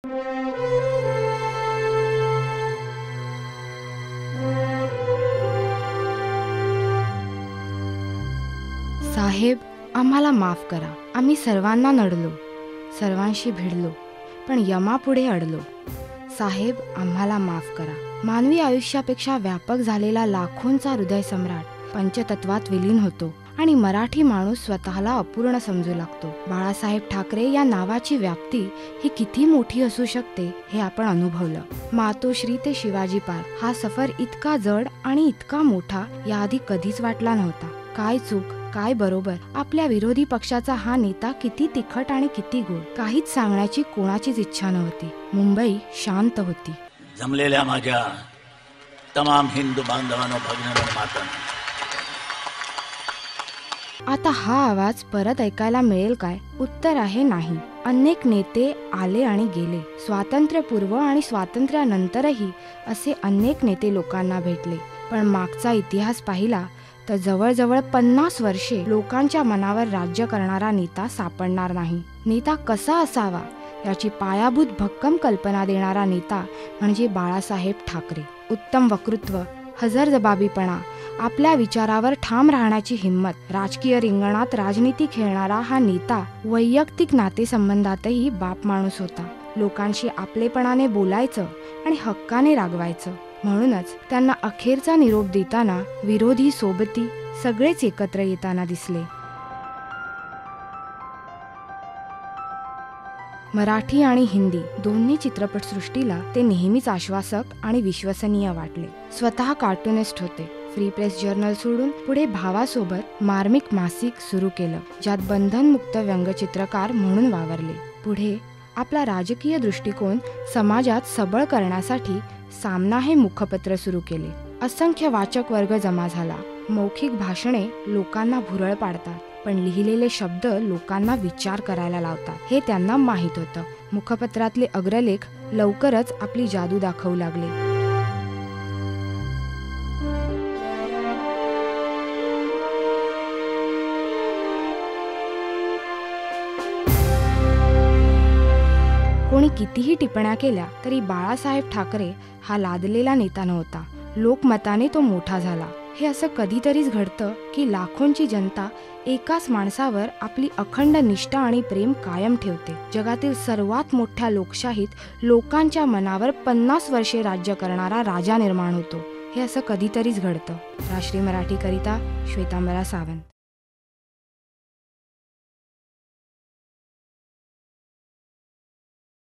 साहेब, आम्हाला माफ करा. आम्ही सर्वांना नडलो, सर्वांशी भिडलो, पण यमापुढे अडलो. साहेब, आम्हाला माफ करा. मानवी आयुष्यापेक्षा व्यापक झालेला लाखोंचा हृदय सम्राट पंचतत्वात विलीन होतो आणि मराठी माणूस स्वतःला अपूर्ण समजू लागतो. बाळासाहेब ठाकरे या नावाची व्याप्ती ही किती मोठी असू शकते हे आपण अनुभवलं. मातोश्री ते शिवाजी पार्क हा सफर इतका जड आणि इतका मोठा याआधी कधीच वाटला नव्हता. काय चूक, काय बरोबर, आपल्या विरोधी पक्षाचा हा नेता किती तिखट आणि किती गोड, काहीच सांगण्याची कोणाचीच इच्छा नव्हती. मुंबई शांत होती. जमलेल्या माझ्या तमाम हिंदू बांधवांनो, भगिनींनो, मातांनो, आता हा आवाज परत ऐकायला मिळेल काय? उत्तर आहे नाही. अनेक नेते आले आणि गेले. स्वातंत्र्यपूर्व आणि स्वातंत्र्यानंतरही असे अनेक नेते लोकांना भेटले. पण मागचा इतिहास पाहिला तर जवळजवळ 50 वर्षे लोकांच्या मनावर राज्य करणारा नेता सापडणार नाही. नेता कसा असावा याची पायाभूत भक्कम कल्पना देणारा नेता म्हणजे बाळासाहेब ठाकरे. उत्तम वक्तृत्व, हजरजबाबीपणा, आपल्या विचारावर ठाम राहण्याची हिंमत, राजकीय रिंगणात राजनीती खेळणारा हा नेता वैयक्तिक नातेसंबंधातही बाप माणूस होता. लोकांशी आपलेपणाने बोलायचं आणि हक्काने रागवायचं. म्हणूनच त्यांना अखेरचा निरोप देताना विरोधी सोबती सगळेच एकत्र येताना दिसले. मराठी आणि हिंदी दोन्ही चित्रपटसृष्टीला ते नेहमीच आश्वासक आणि विश्वसनीय वाटले. स्वतः कार्टूनिस्ट होते. फ्री प्रेस जर्नल सोडून पुढे भावासोबत मार्मिक मासिक सुरू केलं, ज्यात बंधनमुक्त व्यंगचित्रकार म्हणून वावरले. पुढे आपला राजकीय दृष्टिकोन समाजात सबळ करण्यासाठी सामना हे मुखपत्र सुरू केले. असंख्य वाचक वर्ग जमा झाला. मौखिक भाषणे लोकांना भुरळ पाडतात, पण लिहिलेले शब्द लोकांना विचार करायला लावतात हे त्यांना माहीत होतं. मुखपत्रातले अग्रलेख लवकरच आपली जादू दाखवू लागले. कोणी कितीही टिप्पण्या केल्या तरी बाळासाहेब ठाकरे हा लादलेला नेता नव्हता. लोकमताने तो मोठा झाला. हे असं कधीतरीच घडतं की लाखोंची जनता एकाच माणसावर आपली अखंड निष्ठा आणि प्रेम कायम ठेवते. जगातील सर्वात मोठ्या लोकशाहीत लोकांच्या मनावर 50 वर्षे राज्य करणारा राजा निर्माण होतो. हे असं कधीतरीच घडतं. राष्ट्रीय मराठी करिता श्वेतांबरा सावंत.